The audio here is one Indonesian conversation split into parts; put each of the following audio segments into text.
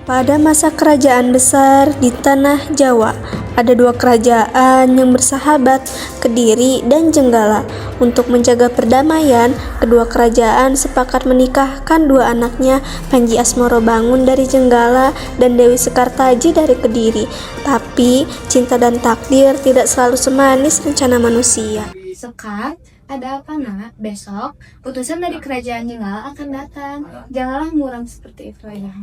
Pada masa kerajaan besar di tanah Jawa, ada dua kerajaan yang bersahabat, Kediri dan Jenggala. Untuk menjaga perdamaian, kedua kerajaan sepakat menikahkan dua anaknya, Panji Asmorobangun dari Jenggala dan Dewi Sekartaji dari Kediri. Tapi, cinta dan takdir tidak selalu semanis rencana manusia. Sekar, ada apa nak? Besok, utusan dari kerajaan Jenggala akan datang. Janganlah murang seperti itu ya.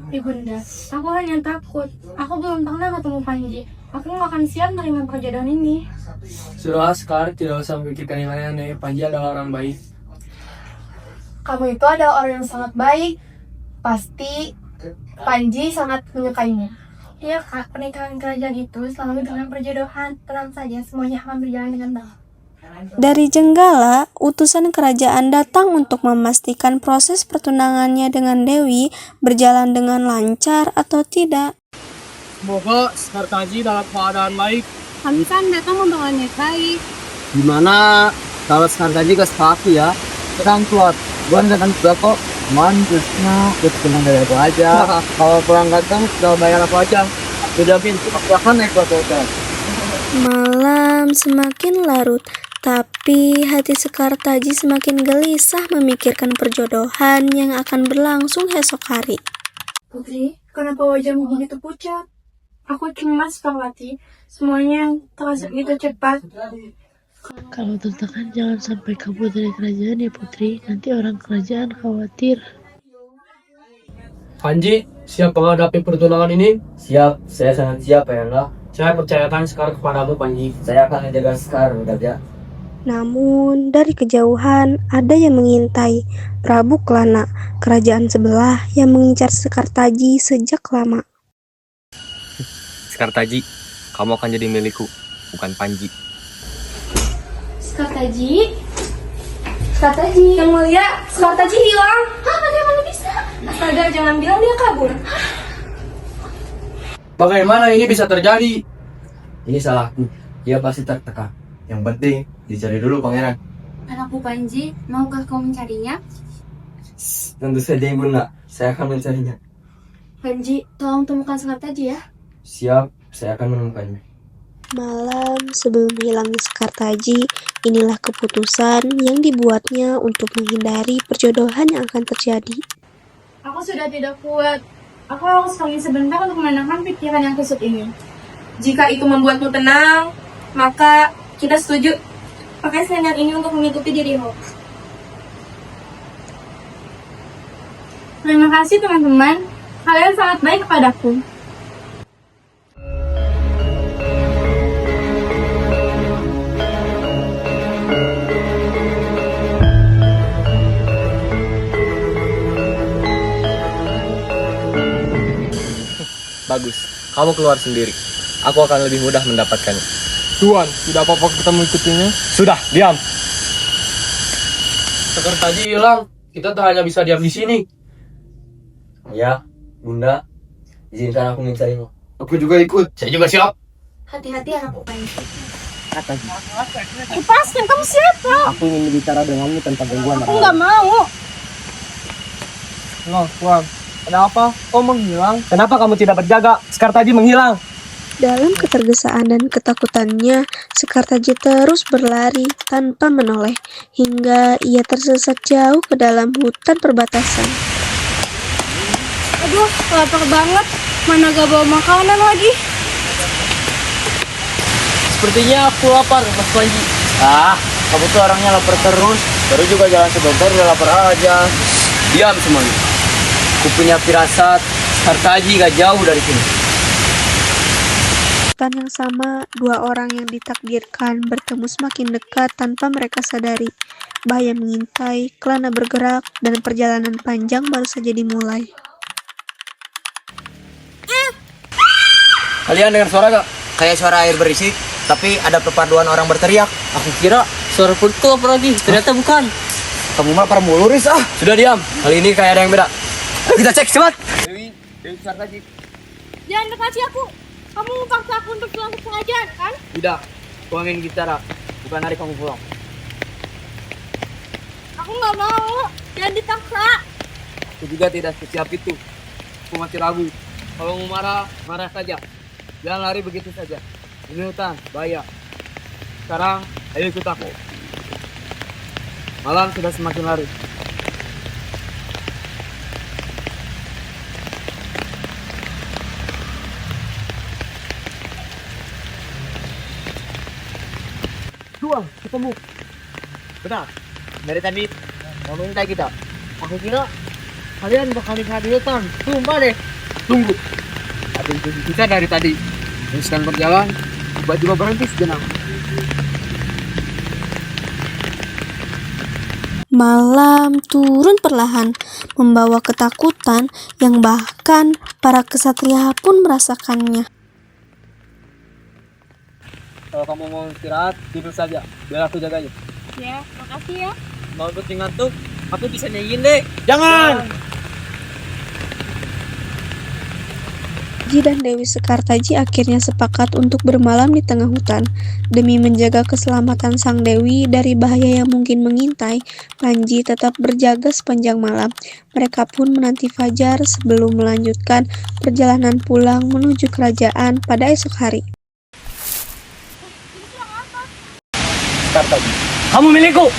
Ibunda, aku hanya takut. Aku belum pernah ketemu Panji. Aku nggak akan siap menerima perjodohan ini. Sudah Sekar, tidak usah memikirkan yang lain. Panji adalah orang baik. Kamu itu adalah orang yang sangat baik. Pasti Panji sangat menyukaimu. Iya kak, pernikahan kerajaan itu selalu dengan perjodohan. Tenang saja, semuanya akan berjalan dengan baik. Dari Jenggala, utusan kerajaan datang untuk memastikan proses pertunangannya dengan Dewi berjalan dengan lancar atau tidak. Semoga Sekartaji dalam keadaan baik. Kami kan datang membawa niat baik. Gimana kalau Sekartaji ke sepatu ya? Tenang kuat, gua datang juga kok. Mantusnya, terus tenang dari aku aja. Kalau kurang ganteng, udah bayar aku aja. Udah pintu, aku akan naik buat hotel. Malam semakin larut, tapi hati Sekartaji semakin gelisah memikirkan perjodohan yang akan berlangsung esok hari. Putri, kenapa wajahmu begitu pucat? Aku cemas, Parwati. Semuanya terasa begitu cepat. Kalau tertekan jangan sampai kabur dari kerajaan ya Putri, nanti orang kerajaan khawatir. Panji, siap menghadapi pertunangan ini? Siap, saya sangat siap ya enggak? Saya percayakan Sekar kepadamu, Panji. Saya akan menjaga Sekar, ya. Namun dari kejauhan ada yang mengintai, Prabu Klana, kerajaan sebelah yang mengincar Sekartaji sejak lama. Sekartaji, kamu akan jadi milikku, bukan Panji. Sekartaji, yang mulia, Sekartaji hilang. Hah, bagaimana bisa? Astaga, jangan bilang dia kabur. Bagaimana ini bisa terjadi? Ini salahku, dia pasti tertekan. Yang penting, dicari dulu pangeran. Anakku Panji, maukah kau mencarinya? Tentu saja ibunda, saya akan mencarinya. Panji, tolong temukan Sekartaji ya. Siap, saya akan menemukannya. Malam sebelum hilangnya Sekartaji, inilah keputusan yang dibuatnya untuk menghindari perjodohan yang akan terjadi. Aku sudah tidak kuat. Aku harus pergi sebentar untuk menenangkan pikiran yang kusut ini. Jika itu membuatmu tenang, maka kita setuju pakai selendang ini untuk mengikuti dirimu. Terima kasih teman-teman. Kalian sangat baik kepadaku. Bagus, kamu keluar sendiri. Aku akan lebih mudah mendapatkannya. Tuan, tidak apa-apa kita mengikutinya. Sudah, diam. Sekartaji hilang. Kita tak hanya bisa diam di sini. Ya, bunda, izinkan aku mencarimu. Aku juga ikut. Saya juga siap. Hati-hati anakku Panji. Lepaskan, kamu siapa? Aku ingin berbicara denganmu tanpa gangguan. Aku nggak mau. Loh, Tuan. Kenapa kau menghilang? Kenapa kamu tidak berjaga? Sekartaji menghilang. Dalam ketergesaan dan ketakutannya, Sekartaji terus berlari tanpa menoleh, hingga ia tersesat jauh ke dalam hutan perbatasan. Aduh, lapar banget. Mana gak bawa makanan lagi? Sepertinya aku lapar, Mas Panji. Kamu tuh orangnya lapar terus. Baru juga jalan sebentar udah lapar aja. Diam semuanya. Aku punya firasat, Sekartaji gak jauh dari sini. Hutan yang sama, dua orang yang ditakdirkan bertemu semakin dekat tanpa mereka sadari. Bahaya mengintai, Klana bergerak, dan perjalanan panjang baru saja dimulai. Kalian dengar suara gak? Kayak suara air berisik, tapi ada perpaduan orang berteriak. Aku kira suara perut apa lagi, ternyata bukan. Kamu mah para muluris ah. Sudah diam, kali ini kayak ada yang beda. Ayo kita cek cepat. Dewi Sekartaji. Jangan dekati aku. Kamu paksa aku untuk pulang ke pengajian, kan? Tidak, aku ingin bicara. Bukan hari kamu pulang. Aku nggak mau. Jangan dipaksa. Aku juga tidak sesiap itu. Aku masih ragu. Kalau mau marah, marah saja. Jangan lari begitu saja. Ini hutan, bahaya. Sekarang, ayo ikut aku. Malam sudah semakin larut. Dua, ketemu. Benar. Dari tadi ngomongin kayak kita. Aku kira kalian bakal nikah di hutan. Sumpah deh. Tunggu. Ada yang kita dari tadi. Teruskan berjalan. Tiba-tiba berhenti sejenak. Malam turun perlahan, membawa ketakutan yang bahkan para kesatria pun merasakannya. Kalau kamu mau istirahat, tidur saja. Biar aku jaganya. Ya, makasih ya. Mau ikut ngantuk, aku bisa nyanyiin deh. Jangan! Panji dan Dewi Sekartaji akhirnya sepakat untuk bermalam di tengah hutan. Demi menjaga keselamatan sang Dewi dari bahaya yang mungkin mengintai, Panji tetap berjaga sepanjang malam. Mereka pun menanti fajar sebelum melanjutkan perjalanan pulang menuju kerajaan pada esok hari. Kamu milikku!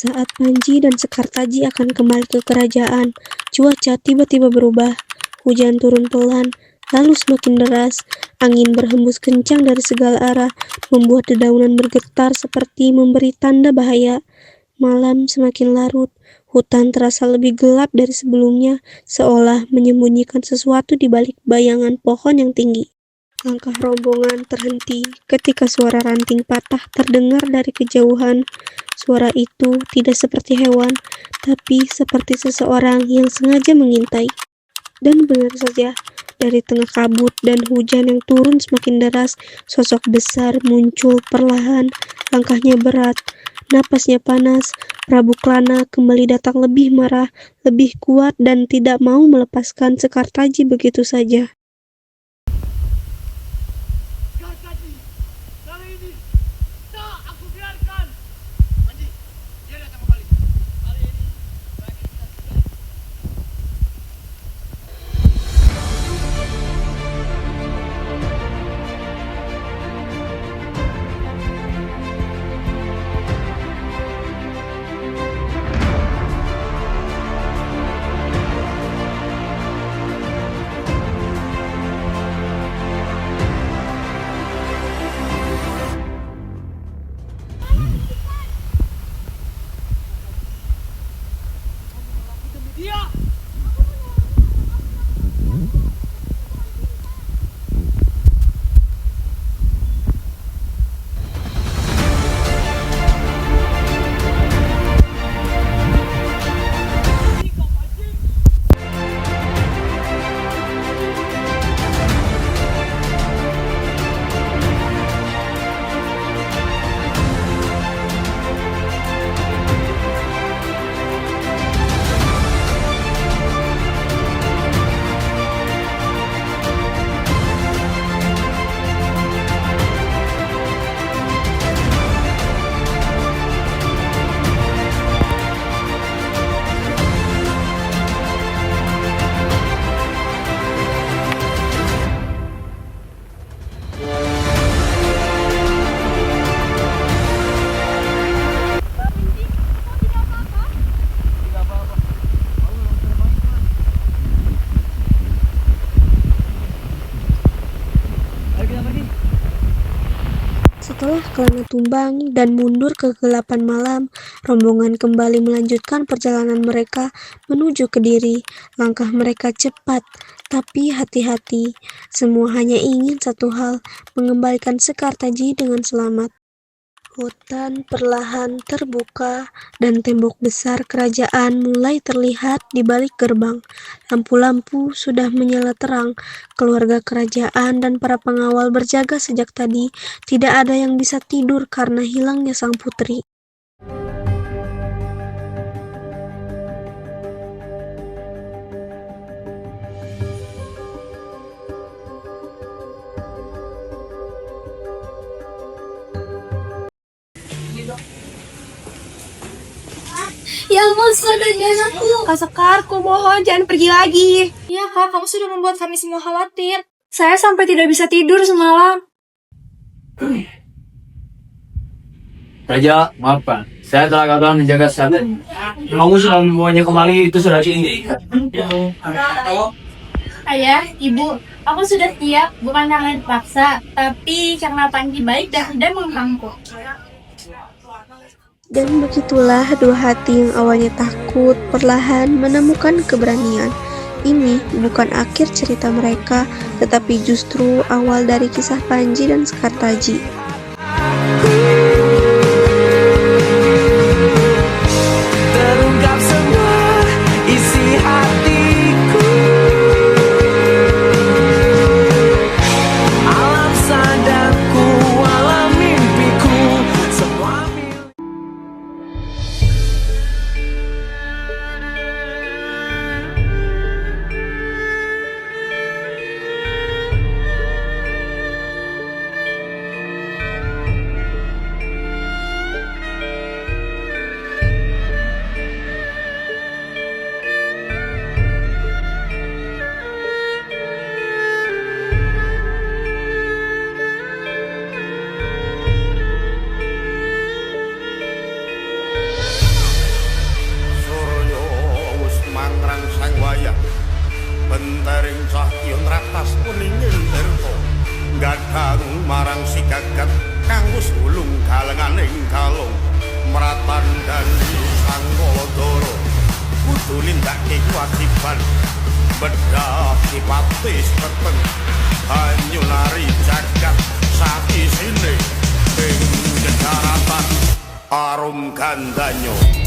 Saat Panji dan Sekartaji akan kembali ke kerajaan, cuaca tiba-tiba berubah. Hujan turun pelan, lalu semakin deras. Angin berhembus kencang dari segala arah, membuat dedaunan bergetar seperti memberi tanda bahaya. Malam semakin larut, hutan terasa lebih gelap dari sebelumnya, seolah menyembunyikan sesuatu di balik bayangan pohon yang tinggi. Langkah rombongan terhenti ketika suara ranting patah terdengar dari kejauhan. Suara itu tidak seperti hewan, tapi seperti seseorang yang sengaja mengintai. Dan benar saja, dari tengah kabut dan hujan yang turun semakin deras, sosok besar muncul perlahan. Langkahnya berat, napasnya panas. Prabu Klana kembali datang lebih marah, lebih kuat, dan tidak mau melepaskan Sekartaji begitu saja. Setelah Klana tumbang dan mundur ke kegelapan malam, rombongan kembali melanjutkan perjalanan mereka menuju Kediri. Langkah mereka cepat, tapi hati-hati. Semua hanya ingin satu hal, mengembalikan Sekartaji dengan selamat. Hutan perlahan terbuka dan tembok besar kerajaan mulai terlihat di balik gerbang. Lampu-lampu sudah menyala terang. Keluarga kerajaan dan para pengawal berjaga sejak tadi. Tidak ada yang bisa tidur karena hilangnya sang putri. Ya ampun, sadar aku. Kak Sekar, ku mohon jangan pergi lagi. Iya kak, kamu sudah membuat kami semua khawatir. Saya sampai tidak bisa tidur semalam. Raja, maaf Pak. Saya telah gagal menjaga kesehatan. Kamu sudah membawanya kembali, itu sudah sini. Ayah, ibu, aku sudah siap, bukan karena dipaksa, tapi karena Panji baik dan tidak mengganggu. Dan begitulah dua hati yang awalnya takut perlahan menemukan keberanian. Ini bukan akhir cerita mereka, tetapi justru awal dari kisah Panji dan Sekartaji. Terungkap semua isi hatiku, alam sadarku, alam mimpiku, semua milik. Suryo wis mangrangsang wayah bentering cahya nratas kuningin tirta gadhang marang si gagat kang wis ulung galenganing kalung meratan dan sang Baladara kudu nindakake kewajiban bedah sipatis peteng banyu nari jagat sakisine ing daratan arum gandanya.